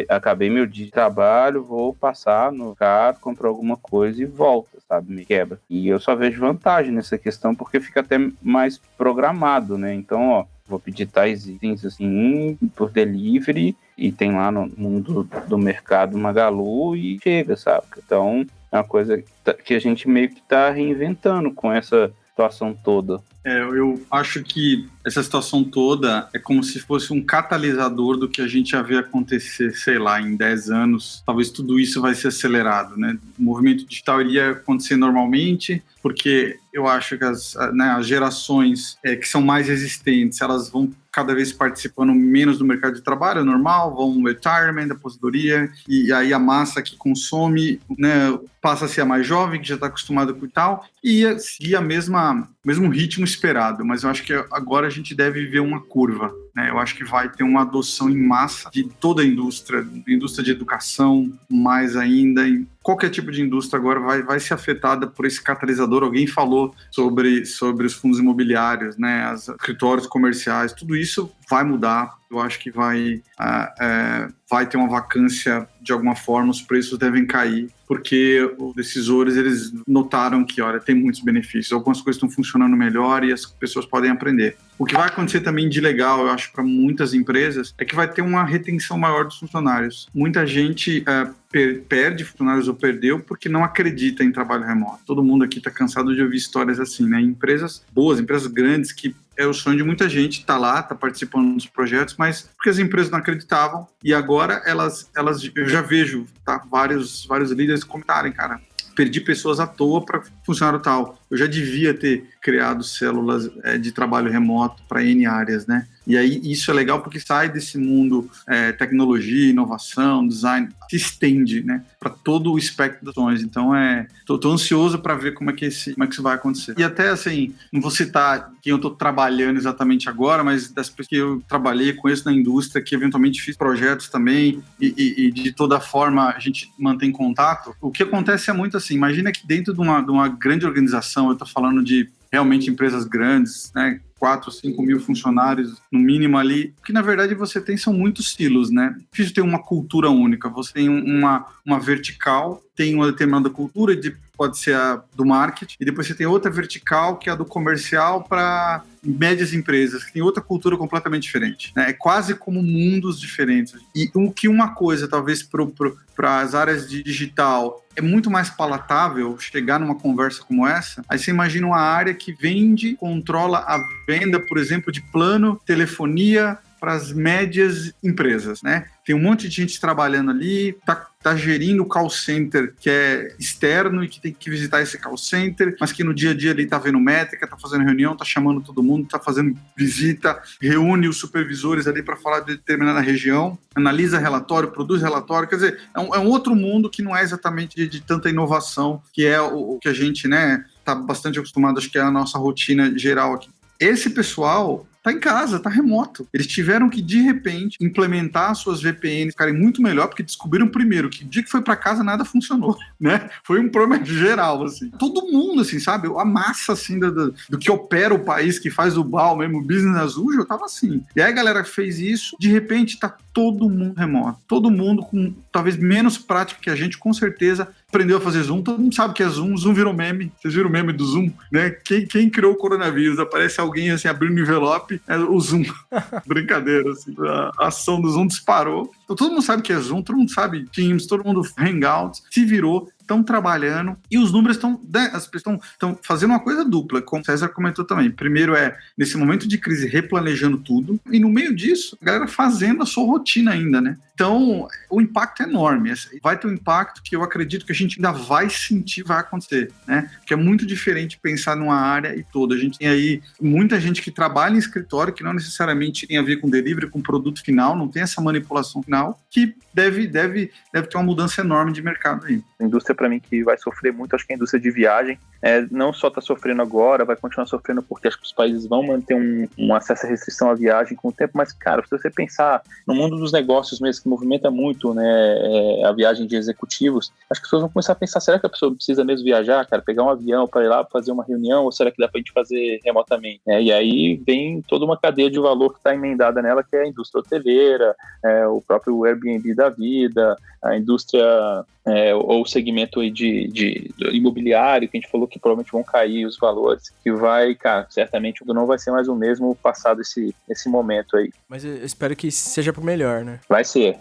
acabei meu dia de trabalho, vou passar no mercado, compro alguma coisa e volta, sabe? Me quebra. E eu só vejo vantagem nessa questão porque fica até mais programado, né? Então, ó, vou pedir tais itens assim por delivery e tem lá no mundo do mercado Magalu e chega, sabe? Então, é uma coisa que a gente meio que está reinventando com essa situação toda. Eu acho que essa situação toda é como se fosse um catalisador do que a gente já vê acontecer, sei lá, em 10 anos. Talvez tudo isso vai ser acelerado, né? O movimento digital ele ia acontecer normalmente, porque eu acho que as gerações que são mais resistentes, elas vão cada vez participando menos do mercado de trabalho, é normal, vão no retirement, aposentadoria, e aí a massa que consome, né, passa a ser a mais jovem, que já está acostumada com e tal, e ia seguir mesmo ritmo esperado, mas eu acho que agora a gente deve ver uma curva, né? Eu acho que vai ter uma adoção em massa de toda a indústria de educação, mais ainda, em qualquer tipo de indústria agora vai ser afetada por esse catalisador. Alguém falou sobre os fundos imobiliários, né, os escritórios comerciais, tudo isso vai mudar. Eu acho que vai ter uma vacância de alguma forma, os preços devem cair, porque os decisores eles notaram que, olha, tem muitos benefícios, algumas coisas estão funcionando melhor e as pessoas podem aprender. O que vai acontecer também de legal, eu acho, para muitas empresas, é que vai ter uma retenção maior dos funcionários. Muita gente perde funcionários ou perdeu porque não acredita em trabalho remoto. Todo mundo aqui está cansado de ouvir histórias assim, né? Empresas boas, empresas grandes, que é o sonho de muita gente, tá lá, tá participando dos projetos, mas porque as empresas não acreditavam e agora elas eu já vejo, tá, vários líderes comentarem, cara, perdi pessoas à toa para funcionário tal. Eu já devia ter criado células de trabalho remoto para N áreas, né? E aí isso é legal porque sai desse mundo tecnologia, inovação, design, se estende, né, para todo o espectro das ações. Então tô ansioso para ver como é que isso vai acontecer. E até assim, não vou citar quem eu tô trabalhando exatamente agora, mas das pessoas que eu trabalhei, conheço na indústria, que eventualmente fiz projetos também e de toda forma a gente mantém contato. O que acontece é muito assim, imagina que dentro de uma grande organização, eu tô falando de realmente empresas grandes, né, 4, 5 mil funcionários, no mínimo ali, que na verdade você tem são muitos silos, né? É difícil ter uma cultura única, você tem uma vertical, tem uma determinada cultura, pode ser a do marketing, e depois você tem outra vertical, que é a do comercial para médias empresas, que tem outra cultura completamente diferente, né? É quase como mundos diferentes. E o que uma coisa, talvez para as áreas de digital, é muito mais palatável chegar numa conversa como essa, aí você imagina uma área que vende, controla a venda, por exemplo, de plano, telefonia para as médias empresas, né? Tem um monte de gente trabalhando ali, tá gerindo o call center que é externo e que tem que visitar esse call center, mas que no dia a dia ele tá vendo métrica, tá fazendo reunião, tá chamando todo mundo, tá fazendo visita, reúne os supervisores ali para falar de determinada região, analisa relatório, produz relatório, quer dizer, é um outro mundo que não é exatamente de tanta inovação, que é o que a gente, né, tá bastante acostumado, acho que é a nossa rotina geral aqui. Esse pessoal tá em casa, tá remoto. Eles tiveram que, de repente, implementar suas VPNs, ficarem muito melhor, porque descobriram primeiro que o dia que foi pra casa nada funcionou, né? Foi um problema geral, assim. Todo mundo, assim, sabe? A massa, assim, do que opera o país, que faz o BAU mesmo, o business as usual, tava assim. E aí a galera fez isso, de repente tá todo mundo remoto. Todo mundo com, talvez, menos prática que a gente, com certeza, aprendeu a fazer Zoom. Todo mundo sabe que é Zoom. Zoom virou meme. Vocês viram o meme do Zoom, né? Quem criou o coronavírus? Aparece alguém, assim, abrindo um envelope, é o Zoom. Brincadeira, assim. A ação do Zoom disparou. Então, todo mundo sabe que é Zoom, todo mundo sabe Teams, todo mundo Hangouts, se virou, estão trabalhando e os números estão, né, as pessoas estão fazendo uma coisa dupla, como o César comentou também. Primeiro nesse momento de crise, replanejando tudo, e no meio disso, a galera fazendo a sua rotina ainda, né? Então, o impacto é enorme. Vai ter um impacto que eu acredito que a gente ainda vai sentir, vai acontecer, né? Porque é muito diferente pensar numa área e toda. A gente tem aí muita gente que trabalha em escritório, que não necessariamente tem a ver com delivery, com produto final, não tem essa manipulação final, que deve ter uma mudança enorme de mercado aí. A indústria, para mim, que vai sofrer muito, acho que é a indústria de viagem. Não só está sofrendo agora, vai continuar sofrendo porque acho que os países vão manter um acesso à restrição à viagem com o tempo, mas, cara, se você pensar no mundo dos negócios mesmo, que movimenta muito, né, a viagem de executivos, acho que as pessoas vão começar a pensar, será que a pessoa precisa mesmo viajar, cara, pegar um avião para ir lá fazer uma reunião, ou será que dá para a gente fazer remotamente? E aí vem toda uma cadeia de valor que está emendada nela, que é a indústria hoteleira, o próprio Airbnb da vida, a indústria ou o segmento aí do imobiliário, que a gente falou que provavelmente vão cair os valores, que vai, cara, certamente não vai ser mais o mesmo passado esse momento aí. Mas eu espero que seja pro melhor, né? Vai ser,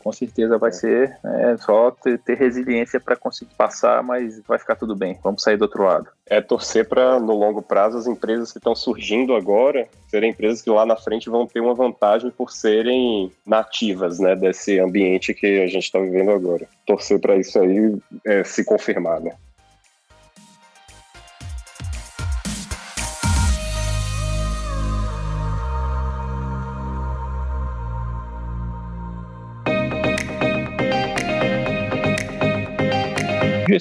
com certeza vai ser. Só ter resiliência para conseguir passar, mas vai ficar tudo bem. Vamos sair do outro lado. É torcer para, no longo prazo, as empresas que estão surgindo agora serem empresas que lá na frente vão ter uma vantagem por serem nativas, né, desse ambiente que a gente está vivendo agora. Torcer para isso aí se confirmar, né?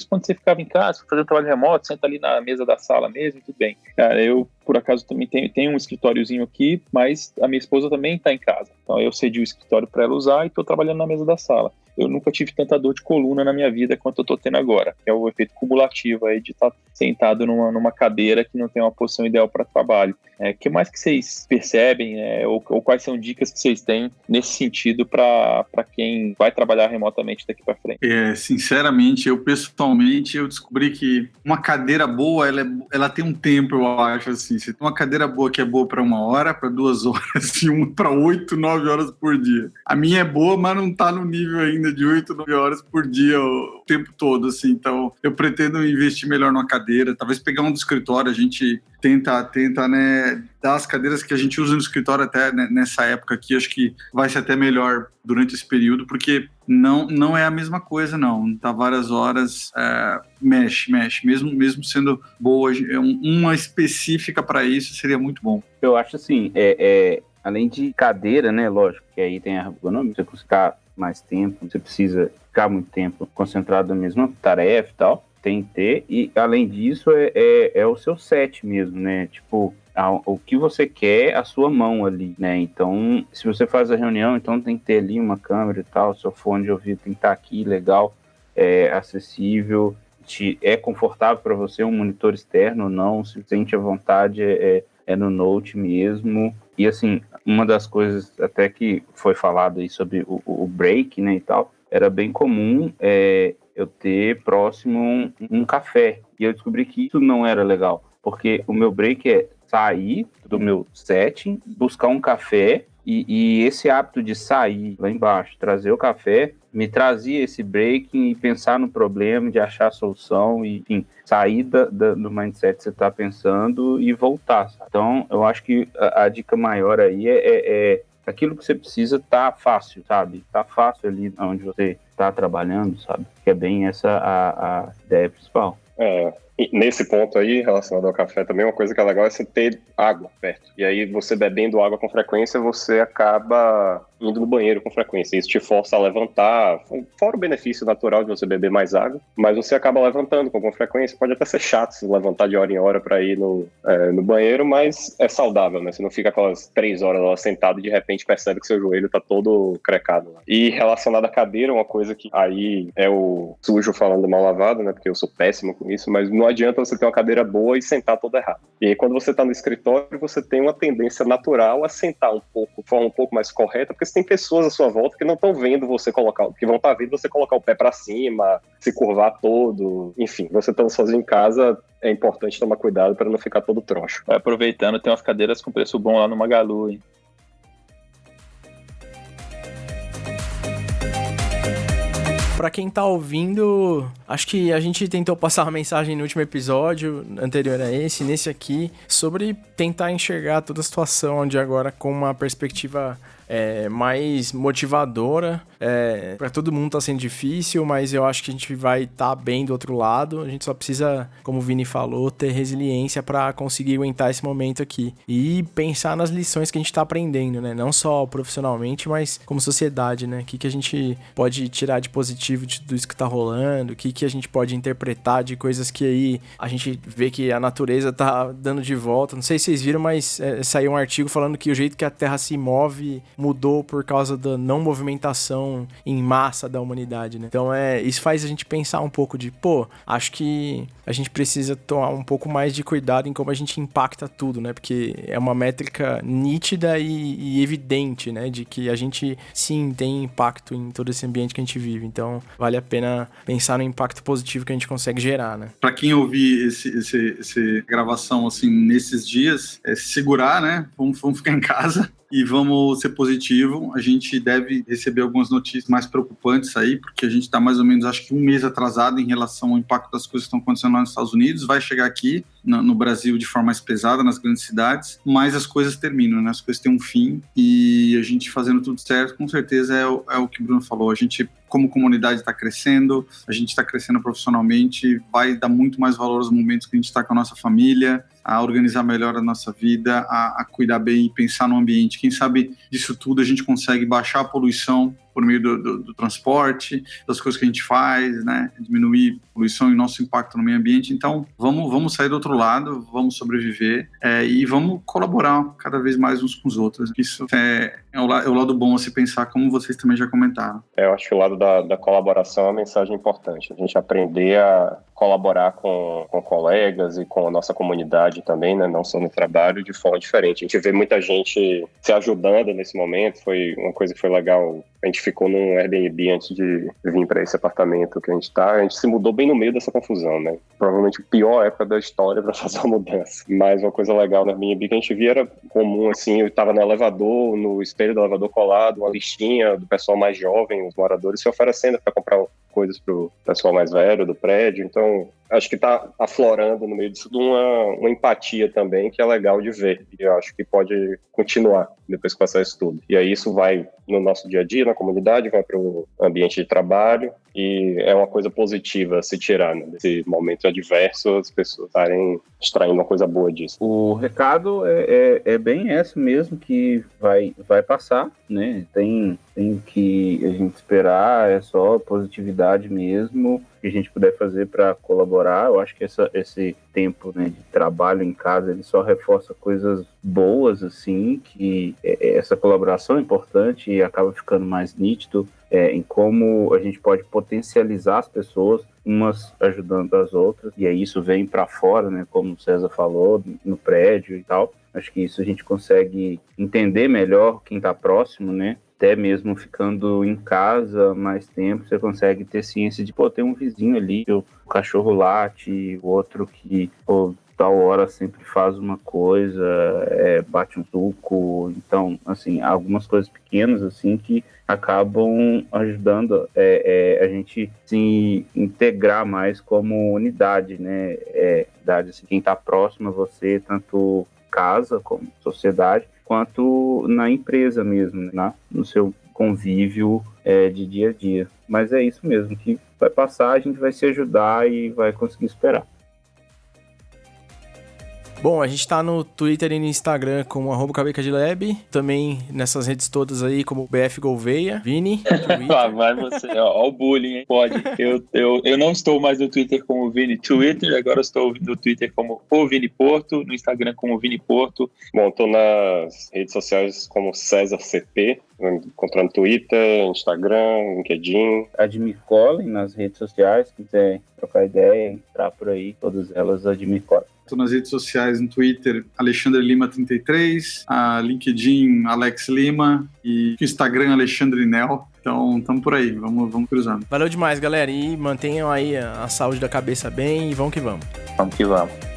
Quando você ficava em casa, fazendo trabalho remoto, senta ali na mesa da sala mesmo e tudo bem. Cara, eu, por acaso, também tenho um escritóriozinho aqui, mas a minha esposa também está em casa. Então eu cedi o escritório para ela usar e estou trabalhando na mesa da sala. Eu nunca tive tanta dor de coluna na minha vida quanto eu estou tendo agora. É o efeito cumulativo aí de estar sentado numa cadeira que não tem uma posição ideal para trabalho. O que mais que vocês percebem, ou quais são dicas que vocês têm nesse sentido para quem vai trabalhar remotamente daqui para frente? Sinceramente, eu pessoalmente, eu descobri que uma cadeira boa, ela tem um tempo, eu acho, assim. Você tem uma cadeira boa que é boa para 1 hora, para 2 horas, e uma para 8, 9 horas por dia. A minha é boa, mas não tá no nível ainda de 8, 9 horas por dia o tempo todo, assim. Então, eu pretendo investir melhor numa cadeira, talvez pegar um do escritório, a gente tenta, né, dar as cadeiras que a gente usa no escritório até nessa época aqui, acho que vai ser até melhor durante esse período, porque não é a mesma coisa, não. Tá várias horas, mexe. Mesmo sendo boa, uma específica para isso seria muito bom. Eu acho assim, além de cadeira, né, lógico, que aí tem a ergonomia, você ficar mais tempo, você precisa ficar muito tempo concentrado na mesma tarefa e tal, tem que ter, e além disso é o seu set mesmo, né, tipo, o que você quer, a sua mão ali, né, então, se você faz a reunião, então tem que ter ali uma câmera e tal, seu fone de ouvido tem que estar aqui, legal, acessível, é confortável para você, um monitor externo ou não, se sente à vontade, é no Note mesmo. E assim, uma das coisas até que foi falado aí sobre o break, né, e tal, era bem comum eu ter próximo um café. E eu descobri que isso não era legal, porque o meu break é sair do meu setting, buscar um café, e esse hábito de sair lá embaixo, trazer o café, me trazia esse breaking e pensar no problema, de achar a solução, e, enfim, sair do mindset que você está pensando e voltar. Sabe? Então, eu acho que a dica maior aí é aquilo que você precisa tá fácil, sabe? Tá fácil ali onde você está trabalhando, sabe? Que é bem essa a ideia principal. E nesse ponto aí, relacionado ao café também, uma coisa que é legal é você ter água perto. E aí, você bebendo água com frequência, você acaba indo no banheiro com frequência. Isso te força a levantar, fora o benefício natural de você beber mais água, mas você acaba levantando com frequência. Pode até ser chato se levantar de hora em hora para ir no banheiro, mas é saudável, né? Você não fica aquelas 3 horas lá sentado e de repente percebe que seu joelho tá todo crecado lá. E relacionado à cadeira, uma coisa que aí é o sujo falando mal lavado, né? Porque eu sou péssimo com isso, mas não adianta você ter uma cadeira boa e sentar toda errada. E aí, quando você tá no escritório, você tem uma tendência natural a sentar de forma um pouco mais correta, porque você tem pessoas à sua volta que não estão vendo você que vão estar vendo você colocar o pé para cima, se curvar todo, enfim, você estando sozinho em casa, é importante tomar cuidado para não ficar todo troncho. Aproveitando, tem umas cadeiras com preço bom lá no Magalu, hein? Pra quem tá ouvindo, acho que a gente tentou passar uma mensagem no último episódio, anterior a esse, nesse aqui, sobre tentar enxergar toda a situação de agora com uma perspectiva mais motivadora. Pra todo mundo tá sendo difícil, mas eu acho que a gente vai estar bem do outro lado. A gente só precisa, como o Vini falou, ter resiliência pra conseguir aguentar esse momento aqui. E pensar nas lições que a gente tá aprendendo, né? Não só profissionalmente, mas como sociedade, né? O que a gente pode tirar de positivo de tudo isso que tá rolando, o que a gente pode interpretar de coisas que aí a gente vê que a natureza tá dando de volta. Não sei se vocês viram, mas saiu um artigo falando que o jeito que a Terra se move mudou por causa da não movimentação em massa da humanidade, né? Então isso faz a gente pensar um pouco de, acho que a gente precisa tomar um pouco mais de cuidado em como a gente impacta tudo, né? Porque é uma métrica nítida e evidente, né? De que a gente, sim, tem impacto em todo esse ambiente que a gente vive. Então, vale a pena pensar no impacto positivo que a gente consegue gerar, né? Para quem ouvir essa gravação, assim, nesses dias, se segurar, né? Vamos ficar em casa. E vamos ser positivo. A gente deve receber algumas notícias mais preocupantes aí, porque a gente está mais ou menos, acho que um mês atrasado em relação ao impacto das coisas que estão acontecendo lá nos Estados Unidos. Vai chegar aqui no Brasil de forma mais pesada, nas grandes cidades, mas as coisas terminam, né? As coisas têm um fim e a gente fazendo tudo certo, com certeza é o que o Bruno falou. A gente, como comunidade, está crescendo, a gente está crescendo profissionalmente, vai dar muito mais valor aos momentos que a gente está com a nossa família, a organizar melhor a nossa vida, a cuidar bem e pensar no ambiente. Quem sabe disso tudo a gente consegue baixar a poluição por meio do transporte, das coisas que a gente faz, né? Diminuir a poluição e nosso impacto no meio ambiente. Então, vamos sair do outro lado, vamos sobreviver e vamos colaborar cada vez mais uns com os outros. Isso é o lado bom a se pensar, como vocês também já comentaram. Eu acho que o lado da colaboração é uma mensagem importante. A gente aprender a colaborar com colegas e com a nossa comunidade também, né? Não só no trabalho, de forma diferente. A gente vê muita gente se ajudando nesse momento. Foi uma coisa que foi legal. A gente ficou num Airbnb antes de vir para esse apartamento que a gente tá. A gente se mudou bem no meio dessa confusão, né? Provavelmente a pior época da história para fazer uma mudança. Mas uma coisa legal no Airbnb que a gente via era comum, assim, eu tava no elevador, no espelho do elevador colado, uma listinha do pessoal mais jovem, os moradores se oferecendo para comprar coisas pro pessoal mais velho do prédio. Então, acho que tá aflorando no meio disso uma empatia também, que é legal de ver. E eu acho que pode continuar depois que passar isso tudo. E aí isso vai no nosso dia a dia, na comunidade, vai para o ambiente de trabalho e é uma coisa positiva a se tirar, né? Desse momento adverso, as pessoas estarem extraindo uma coisa boa disso. O recado é bem esse mesmo, que vai passar, né? Tem que a gente esperar, é só positividade mesmo, que a gente puder fazer para colaborar. Eu acho que esse tempo, né, de trabalho em casa, ele só reforça coisas boas, assim, que essa colaboração é importante e acaba ficando mais nítido em como a gente pode potencializar as pessoas, umas ajudando as outras, e aí isso vem para fora, né, como o César falou, no prédio e tal. Acho que isso a gente consegue entender melhor quem está próximo, né? Até mesmo ficando em casa mais tempo, você consegue ter ciência de, tem um vizinho ali, o cachorro late, o outro que, tal hora sempre faz uma coisa, bate um tuco. Então, assim, algumas coisas pequenas, assim, que acabam ajudando a gente se integrar mais como unidade, né? Unidade, assim, quem está próximo a você, tanto casa como sociedade, quanto na empresa mesmo, né? No seu convívio de dia a dia. Mas é isso mesmo, que vai passar, a gente vai se ajudar e vai conseguir esperar. Bom, a gente tá no Twitter e no Instagram como @cabecadilab, também nessas redes todas aí como BF Gouveia, Vini. Vai você, ó o bullying, hein? Pode. Eu não estou mais no Twitter como Vini Twitter, agora estou no Twitter como o Vini Porto, no Instagram como Vini Porto. Bom, estou nas redes sociais como César CP, encontrando Twitter, Instagram, LinkedIn. Admir Collin nas redes sociais, se quiser trocar ideia, entrar por aí, todas elas Admir Collin. Estou nas redes sociais, no Twitter, Alexandre Lima 33, a LinkedIn, Alex Lima, e o Instagram, Alexandre Nel. Então, estamos por aí, vamos cruzando. Valeu demais, galera, e mantenham aí a saúde da cabeça bem e vamos que vamos. Vamos que vamos.